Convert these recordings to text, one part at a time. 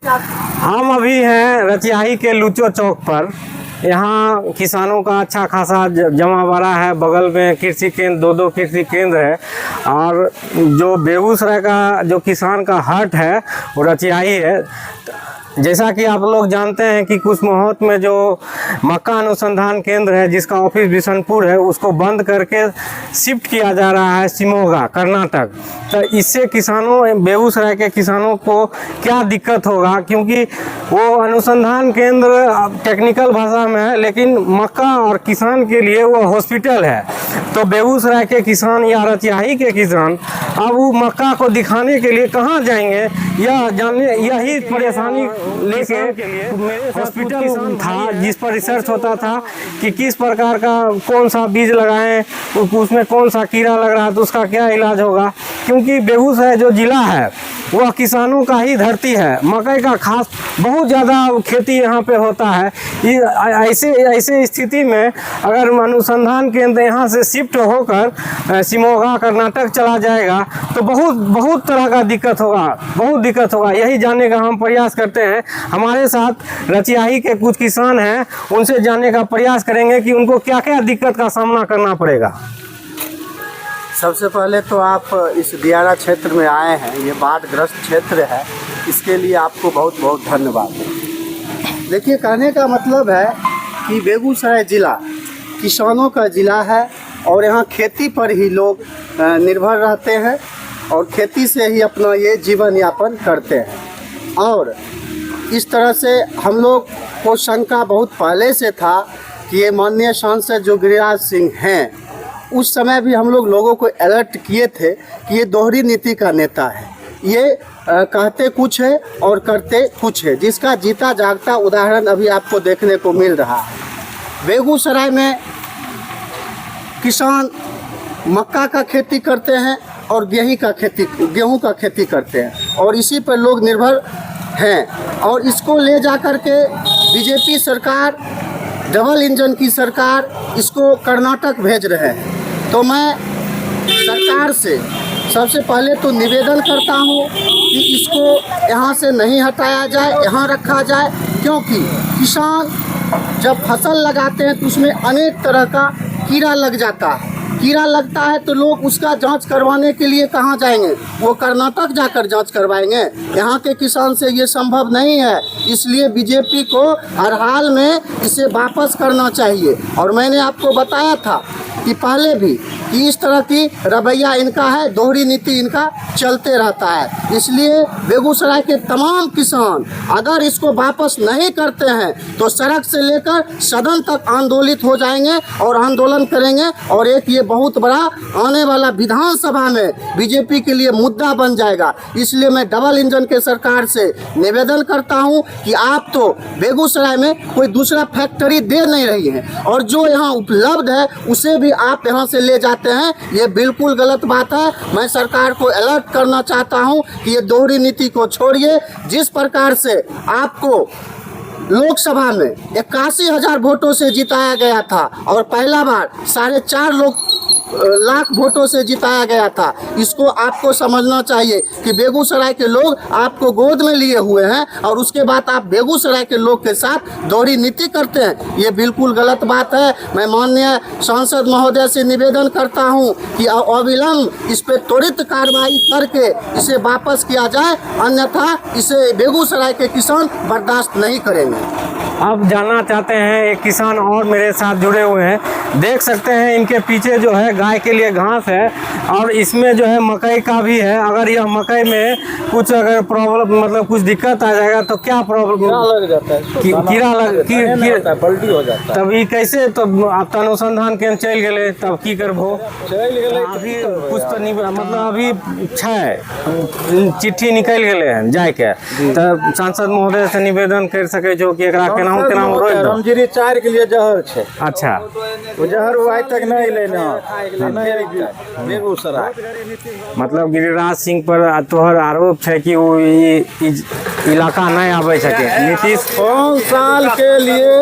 हम अभी हैं रतियाही के लुचो चौक पर। यहाँ किसानों का अच्छा खासा जमावड़ा है। बगल में कृषि केंद्र, दो कृषि केंद्र है। और जो बेगूसराय का जो किसान का हाट है वो रतियाही है। जैसा कि आप लोग जानते हैं कि कुछ मुहूर्त में जो मक्का अनुसंधान केंद्र है जिसका ऑफिस बिशनपुर है उसको बंद करके शिफ्ट किया जा रहा है शिमोगा, कर्नाटक। तो इससे किसानों, बेगूसराय के किसानों को क्या दिक्कत होगा, क्योंकि वो अनुसंधान केंद्र टेक्निकल भाषा में है लेकिन मक्का और किसान के लिए वो हॉस्पिटल है। तो बेगूसराय के किसान या रतियाही के किसान अब वो मक्का को दिखाने के लिए कहाँ जाएंगे, यह जानने, यही परेशानी लेके हॉस्पिटल था जिस पर रिसर्च होता था कि किस प्रकार का कौन सा बीज लगाएं, उसमें कौन सा कीड़ा लग रहा है तो उसका क्या इलाज होगा। क्योंकि बेगूसराय जो ज़िला है वह किसानों का ही धरती है। मकई का खास बहुत ज़्यादा खेती यहाँ पे होता है। ऐसे स्थिति में अगर अनुसंधान केंद्र यहाँ से शिफ्ट होकर शिमोगा, कर्नाटक चला जाएगा तो बहुत तरह का दिक्कत होगा। यही जानने का हम प्रयास करते हैं। हमारे साथ रतियाही के कुछ किसान हैं, उनसे जानने का प्रयास करेंगे कि उनको क्या क्या दिक्कत का सामना करना पड़ेगा। सबसे पहले तो आप इस दियारा क्षेत्र में आए हैं, ये बाढ़ग्रस्त क्षेत्र है, इसके लिए आपको बहुत बहुत धन्यवाद। देखिए, कहने का मतलब है कि बेगूसराय ज़िला किसानों का ज़िला है और यहाँ खेती पर ही लोग निर्भर रहते हैं और खेती से ही अपना ये जीवन यापन करते हैं। और इस तरह से हम लोग को शंका बहुत पहले से था कि ये माननीय सांसद जो गिरिराज सिंह हैं, उस समय भी हम लोगों को अलर्ट किए थे कि ये दोहरी नीति का नेता है। ये कहते कुछ है और करते कुछ है, जिसका जीता जागता उदाहरण अभी आपको देखने को मिल रहा है। बेगूसराय में किसान मक्का का खेती करते हैं और गेहूं का खेती करते हैं और इसी पर लोग निर्भर हैं। और इसको ले जा कर के बीजेपी सरकार, डबल इंजन की सरकार इसको कर्नाटक भेज रहे हैं। तो मैं सरकार से सबसे पहले तो निवेदन करता हूँ कि इसको यहाँ से नहीं हटाया जाए, यहाँ रखा जाए। क्योंकि किसान जब फसल लगाते हैं तो उसमें अनेक तरह का कीड़ा लग जाता है। कीड़ा लगता है तो लोग उसका जांच करवाने के लिए कहाँ जाएंगे? वो कर्नाटक जाकर जांच करवाएंगे। यहाँ के किसान से ये संभव नहीं है। इसलिए बीजेपी को हर हाल में इसे वापस करना चाहिए। और मैंने आपको बताया था कि पहले भी कि इस तरह की रवैया इनका है, दोहरी नीति इनका चलते रहता है। इसलिए बेगूसराय के तमाम किसान अगर इसको वापस नहीं करते हैं तो सड़क से लेकर सदन तक आंदोलित हो जाएंगे और आंदोलन करेंगे। और एक ये बहुत बड़ा आने वाला विधानसभा में बीजेपी के लिए मुद्दा बन जाएगा। इसलिए मैं डबल इंजन के सरकार से निवेदन करता हूं कि आप तो बेगूसराय में कोई दूसरा फैक्ट्री दे नहीं रही है और जो यहाँ उपलब्ध है उसे भी आप यहाँ से ले जाते हैं। ये बिल्कुल गलत बात है। मैं सरकार को अलर्ट करना चाहता हूँ कि ये दोहरी नीति को छोड़िए। जिस प्रकार से आपको लोकसभा में 81,000 वोटों से जिताया गया था और पहला बार 4.5 लाख वोटों से जिताया गया था, इसको आपको समझना चाहिए कि बेगूसराय के लोग आपको गोद में लिए हुए हैं और उसके बाद आप बेगूसराय के लोग के साथ दोहरी नीति करते हैं। ये बिल्कुल गलत बात है। मैं माननीय सांसद महोदय से निवेदन करता हूं कि अविलंब इस पर त्वरित कार्रवाई करके इसे वापस किया जाए, अन्यथा इसे बेगूसराय के किसान बर्दाश्त नहीं करेंगे। अब जानना चाहते हैं एक किसान और मेरे साथ जुड़े हुए हैं। देख सकते हैं इनके पीछे जो है गाय के लिए घास है और इसमें जो है मकई का भी है। अगर यह मकई में कुछ अगर प्रॉब्लम, मतलब कुछ दिक्कत आ जाएगा तो क्या प्रॉब्लम? कीड़ा लग जाता है, कीड़ा पलटी हो जाता है। तब ये कैसे? तब आप अनुसंधान केंद्र चल गए तब की करबो? अभी कुछ तो नहीं, मतलब अभी चिट्ठी निकल गए हैं जाए के। तब सांसद महोदय से निवेदन कर सके जो कि एकरा केना रामगिरी 4 के लिए जहर है। अच्छा, वो जहर वो आज तक नहीं लेना बेगूसराय। मतलब गिरिराज सिंह पर तोहर आरोप है कि वो इलाका नहीं आवे सके। नीतीश 5 साल के लिए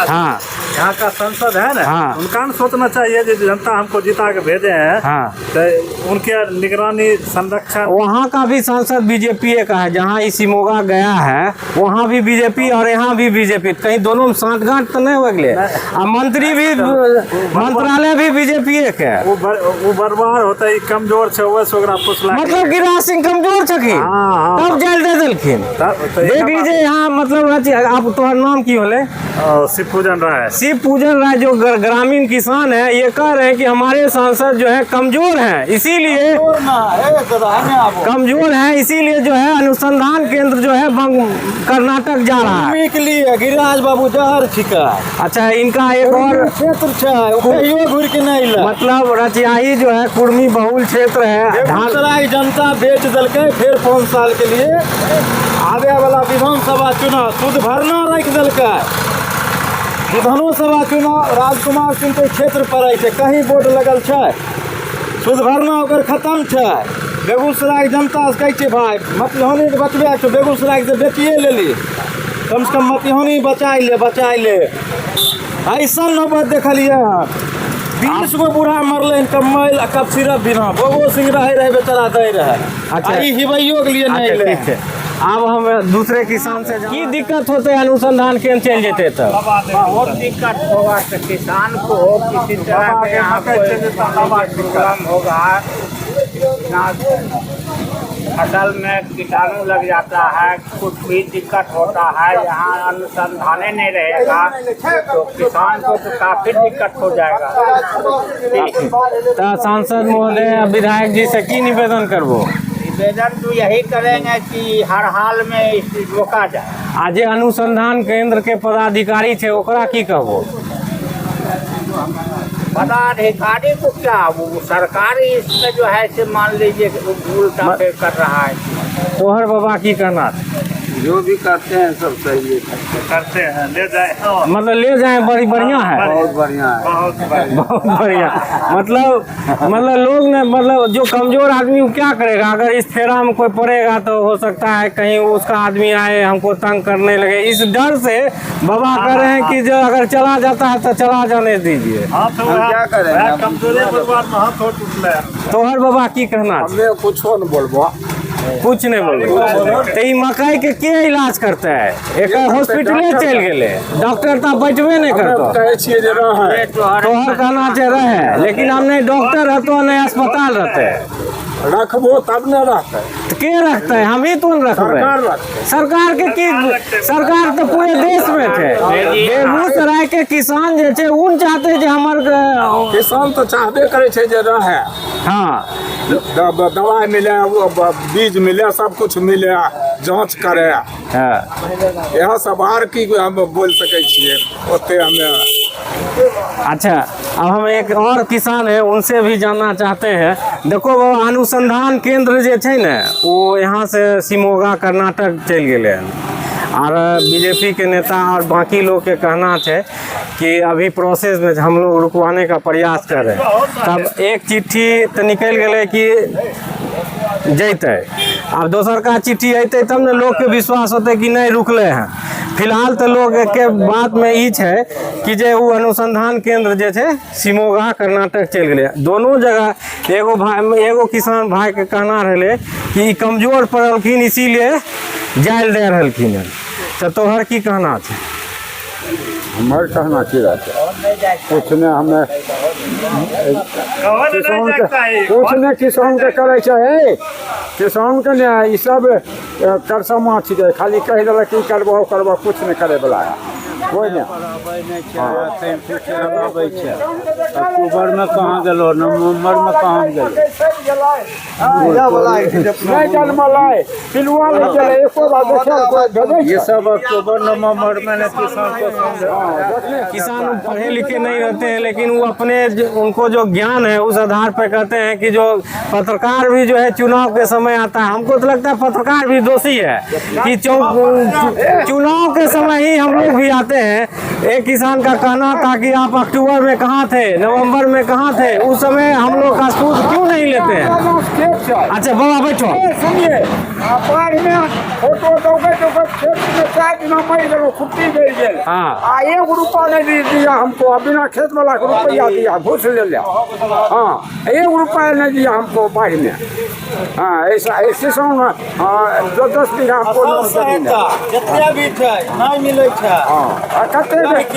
हाँ यहाँ का संसद है ना, हाँ। उनका न सोचना चाहिए जो जनता हमको जिता के भेजे हैं, हाँ। तो उनके निगरानी संरक्षण। वहाँ का भी सांसद बीजेपी का है, जहाँ सिमोगा गया है वहाँ भी बीजेपी और यहाँ भी बीजेपी, कहीं दोनों में साठगांठ तो नहीं हो गए। और मंत्री भी मंत्रालय भी बीजेपी के। वो बर्बाद होता है, कमजोर छे वैसे ओकरा पुछला। मतलब गिरिराज सिंह कमजोर छथिन, हाँ, हाँ। तब जेल दे देलखिन। तो देख लीजिए यहाँ मतलब आप तोहर नाम की होले? शिव पूजन राय। शिव पूजन राय जो ग्रामीण किसान है, ये कह रहे हैं कि हमारे सांसद जो है कमजोर हैं, इसीलिए कमजोर है, इसीलिए जो है अनुसंधान केंद्र जो है कर्नाटक जा रहा है। के लिए गिरिराज बाबू जहर छिका। अच्छा, इनका एक और क्षेत्र घूर के नहीं ला। मतलब रचियाही जो है कुर्मी बहुल क्षेत्र है। बेगूसराय जनता बेच दिलकै, फिर 5 साल के लिए आवे वाला विधानसभा चुनाव शुद्ध भरना रख दिलकै। विधानसभा चुनाव राजकुमार सिंह के क्षेत्र पड़ै छै, कहीं बोर्ड लगल छै, शुद्ध भरना ओकर खत्म छै। बेगूसराय जनता से कहै छै भाई मटिहानी के बचबे छै, बेगूसराय से बेचिए लेली, कम से कम मटिहानी बचाइ ले। ऐसा नौबत देखलिए हँ, 20 गो बूढ़ा मरल कमैल आ कप सिरप बिना। बोगो सिंह रहे बेचारा दे रहे। अच्छा, ई हिवैयो के लिए नहीं अच्छा, ले। ठीक है। अब हम दूसरे किसान से की दिक्कत होते अनुसंधान केंद्र चल जेते तब? बहुत दिक्कत होगा तो किसान को किसी तरह के यहाँ प्रॉब्लम होगा ना, फसल में कीटाणु लग जाता है, कुछ भी दिक्कत होता है। यहाँ अनुसंधाने नहीं रहेगा तो किसान को तो काफी दिक्कत हो जाएगा। तो सांसद महोदय विधायक जी से की निवेदन करबो? निवेदन तो यही करेंगे कि हर हाल में इसे रोका जाए। आज अनुसंधान केंद्र के पदाधिकारी थे, ओकरा की कहबो? पदाधिकारी को क्या, वो सरकारी इसमें जो है से मान लीजिए उल्टा पे कर रहा है। तोहर बाबा की कहना? जो भी करते हैं सब सही है, करते हैं, ले जाए। मतलब ले जाए, बड़ी बढ़िया है, बहुत बढ़िया है। बहुत बढ़िया। मतलब लोग ने मतलब जो कमजोर आदमी वो क्या करेगा? अगर इस फेरा में कोई पड़ेगा तो हो सकता है कहीं उसका आदमी आए हमको तंग करने लगे, इस डर से बाबा कह रहे हैं कि जो अगर चला जाता है तो चला जाने दीजिए। हाँ, तो हम क्या करें? कमजोरी बर्बाद में हाथ हो टूटले। तोहर बाबा की कहना? हमें कुछ न बोलबो, कुछ नहीं बोलो। तो ई मकई के इलाज करते है? एक हॉस्पिटले चल गेले, डॉक्टर तो बैठबे नहीं करतो। कहै छियै जे रहे तोहर कहना छै रहे, लेकिन हम नहीं डॉक्टर रहतो नहीं अस्पताल रहते। रखबो तब न रहते, तो के रखते है? हम ही तो न रखबे। सरकार रखते। सरकार के की? सरकार तो पूरे देश में थे। बेगूसराय के किसान जे छे उन चाहते जे हमर किसान तो चाहबे करे छै जे रहे, हाँ दवाई मिले, बीज मिले, सब कुछ मिले, जांच करे। हाँ। यह सब आर की हम बोल सकै छियै, ओते हमें। अच्छा, अब हम एक और किसान है उनसे भी जानना चाहते हैं। देखो वो अनुसंधान केंद्र जे छे ने, वो यहाँ से सिमोगा कर्नाटक चल गए और बीजेपी के नेता और बाकी लोग के कहना है कि अभी प्रोसेस में हम लोग रुकवाने का प्रयास कर रहे हैं। तब एक चिट्ठी तो निकल गए कि जैते, अब दोसर का चिट्ठी अते तब ने लोग के विश्वास होते कि नहीं रुकले हैं। फिलहाल तो लोग के बात में ई है कि जे वो अनुसंधान केंद्र जे है सिमोगा कर्नाटक चल गए। दोनों जगह एगो किसान भाई के कहना रहे कि ई कमजोर पड़लखिन इसीलिए जायल दे रहलखिन। तो तोहर की कहना है? हमार कहना की रहते कुछ ने हमें किसान के करे छै, किसान के ने ई सब करसमा छिकै, खाली कह देलक की करबो कुछ नहीं करे वाला है कोई नहीं। अक्टूबर में कहाँ गलो, नवंबर में कहाँ गलो, ये सब अक्टूबर नवंबर में किसान को। किसान पढ़े लिखे नहीं रहते हैं, लेकिन वो अपने उनको जो ज्ञान है उस आधार पर कहते हैं कि जो पत्रकार भी जो है चुनाव के समय आता है। हमको तो लगता है पत्रकार भी दोषी है कि चुनाव के समय ही हम लोग भी आते हैं। एक किसान का कहना था कि आप अक्टूबर में कहाँ थे, नवंबर में कहाँ थे, उस समय हम लोग का सूद क्यों नहीं लेते हैं? अच्छा बाबा बैठो। सुनिए, फोटो खेत में बिना मई गलो खुट्टी दे गेल हाँ। 1 रुपया नहीं दिया हमको, बिना खेत वाला को रुपया दिया, घूस ले लिया। हाँ 1 रुपया नहीं दिया हमको बाढ़ में। हाँ ऐसा ऐसे 10 बीघा हमको नाम जमीन है। जितना भी छै नहीं मिले छै। हाँ कते एक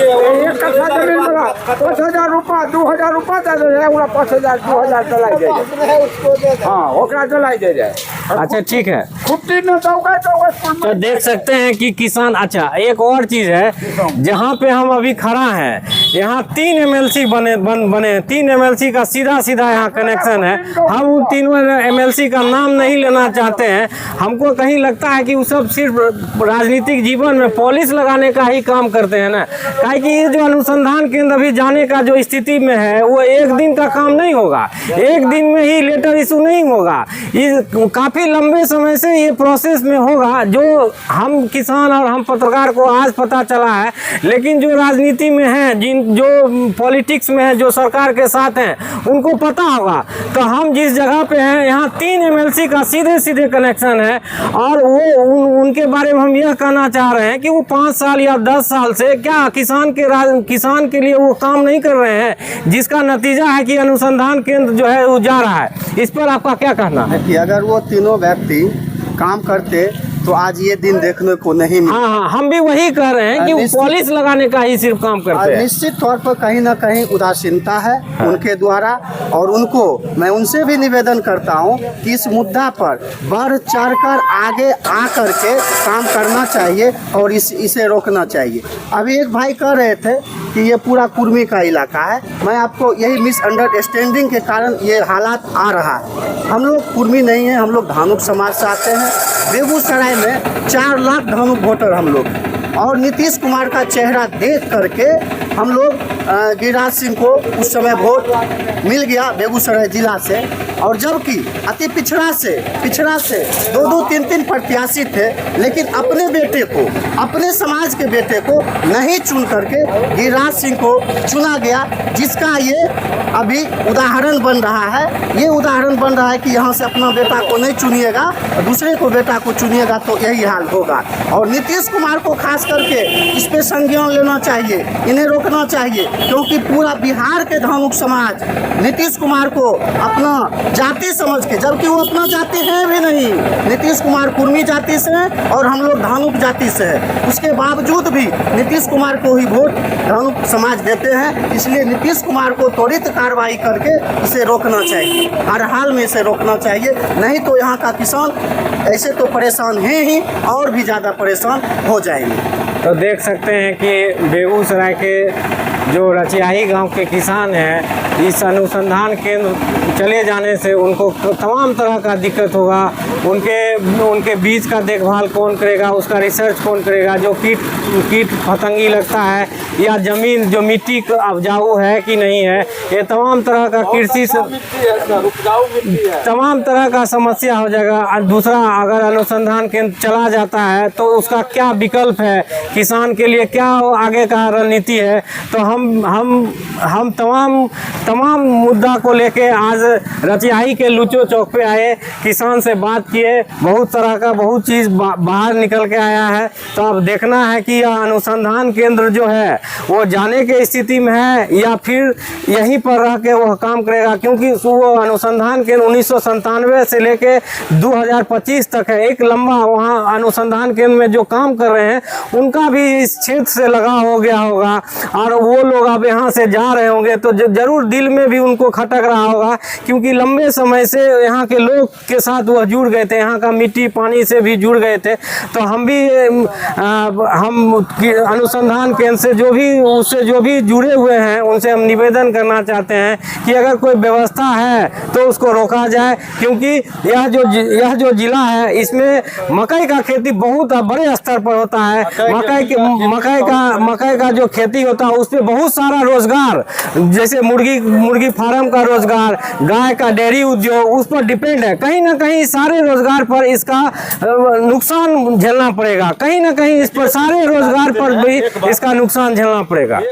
कट्ठा जमीन वाला 5,000 रुपया 2,000 रुपया दे दे, 5,000 2,000 चलाई दे। हाँ ओकरा चलाई दे जाए। अच्छा ठीक है। खुट्टी में तो देख सकते हैं कि किसान, अच्छा एक और चीज है, जहाँ पे हम अभी खड़ा हैं यहाँ 3 MLC बने 3 MLC का सीधा यहाँ कनेक्शन है। हम उन तीनों MLC का नाम नहीं लेना चाहते हैं। हमको कहीं लगता है कि वो सब सिर्फ राजनीतिक जीवन में पॉलिश लगाने का ही काम करते हैं ना, काहे कि ये जो अनुसंधान केंद्र अभी जाने का जो स्थिति में है वो एक दिन का काम नहीं होगा, एक दिन में ही लेटर इशू नहीं होगा। ये काफ़ी लंबे समय से ये प्रोसेस में होगा, जो हम किसान और हम पत्रकार को आज पता चला है। लेकिन जो राजनीति में है, जो पॉलिटिक्स में है, जो सरकार के साथ हैं, उनको पता होगा। तो हम जिस जगह पे हैं यहाँ 3 MLC का सीधे कनेक्शन है, और वो उनके बारे में हम यह कहना चाह रहे हैं कि वो 5 साल या 10 साल से क्या किसान के लिए वो काम नहीं कर रहे हैं, जिसका नतीजा है कि अनुसंधान केंद्र जो है वो जा रहा है। इस पर आपका क्या कहना है? कि अगर वो तीनों व्यक्ति काम करते तो आज ये दिन देखने को नहीं मिला। हाँ, हम भी वही कह रहे हैं कि वो पॉलिश लगाने का ही सिर्फ काम करते हैं। निश्चित तौर पर कहीं ना कहीं उदासीनता है उनके द्वारा, और उनको मैं उनसे भी निवेदन करता हूं कि इस मुद्दा पर बढ़ चढ़कर आगे आकर के काम करना चाहिए और इसे रोकना चाहिए। अभी एक भाई कह रहे थे कि ये पूरा कुर्मी का इलाका है। मैं आपको यही मिसअंडरस्टैंडिंग के कारण ये हालात आ रहा है। हम लोग कुर्मी नहीं है, हम लोग धानुक समाज से आते हैं। बेगूसराय में 4 लाख धानुक वोटर हम लोग, और नीतीश कुमार का चेहरा देख करके हम लोग गिरिराज सिंह को उस समय वोट मिल गया बेगूसराय जिला से, और जबकि अति पिछड़ा से 2-2, 3-3 प्रत्याशी थे, लेकिन अपने बेटे को, अपने समाज के बेटे को नहीं चुन करके गिरिराज सिंह को चुना गया, जिसका ये अभी उदाहरण बन रहा है। ये उदाहरण बन रहा है कि यहाँ से अपना बेटा को नहीं चुनिएगा, दूसरे को बेटा को चुनिएगा तो यही हाल होगा। और नीतीश कुमार को खास करके इस पे संज्ञान लेना चाहिए, इन्हें रोकना चाहिए, क्योंकि पूरा बिहार के धानुक समाज नीतीश कुमार को अपना जाति समझ के, जबकि वो अपना जाति है भी नहीं, नीतीश कुमार कुर्मी जाति से है और हम लोग धानुक जाति से है, उसके बावजूद भी नीतीश कुमार को ही वोट धानुक समाज देते हैं। इसलिए नीतीश कुमार को त्वरित कार्रवाई करके इसे रोकना चाहिए, हर हाल में इसे रोकना चाहिए, नहीं तो यहाँ का किसान ऐसे तो परेशान है ही, और भी ज़्यादा परेशान हो जाएंगे। तो देख सकते हैं कि बेगूसराय के जो रचियाही गांव के किसान हैं, इस अनुसंधान केंद्र चले जाने से उनको तमाम तरह का दिक्कत होगा। उनके बीज का देखभाल कौन करेगा, उसका रिसर्च कौन करेगा, जो कीट पतंगी लगता है, या ज़मीन जो मिट्टी उपजाऊ है कि नहीं है, ये तमाम तरह का कृषि से तमाम तरह का समस्या हो जाएगा। दूसरा, अगर अनुसंधान केंद्र चला जाता है तो उसका क्या विकल्प है, किसान के लिए क्या आगे का रणनीति है। तो हम तमाम मुद्दा को लेके आज रचियाही के लुचो चौक पे आए, किसान से बात किए, बहुत चीज़ बाहर निकल के आया है। तो अब देखना है कि यह अनुसंधान केंद्र जो है वो जाने के स्थिति में है या फिर यहीं पर रह के वह काम करेगा, क्योंकि वो अनुसंधान केंद्र 1997 से लेके 2025 तक है। एक लंबा वहाँ अनुसंधान केंद्र में जो काम कर रहे हैं उनका भी इस क्षेत्र से लगाव हो गया होगा, और वो लोग अब यहाँ से जा रहे होंगे तो जरूर दिल में भी उनको खटक रहा होगा, क्योंकि लंबे समय से यहाँ के लोग के साथ वह जुड़ गए थे, यहाँ का मिट्टी पानी से भी जुड़ गए थे। तो हम भी अनुसंधान केंद्र से जो भी जुड़े हुए हैं उनसे हम निवेदन करना चाहते हैं कि अगर कोई व्यवस्था है तो उसको रोका जाए, क्योंकि यह जो जिला है इसमें मकई का खेती बहुत बड़े स्तर पर होता है। मकई का जो खेती होता है उस पर बहुत सारा रोजगार, जैसे मुर्गी फार्म का रोजगार, गाय का डेयरी उद्योग, उस पर डिपेंड है। कहीं ना कहीं सारे रोजगार पर इसका नुकसान झेलना पड़ेगा, कहीं ना कहीं इस पर सारे रोजगार पर भी इसका नुकसान झेलना पड़ेगा।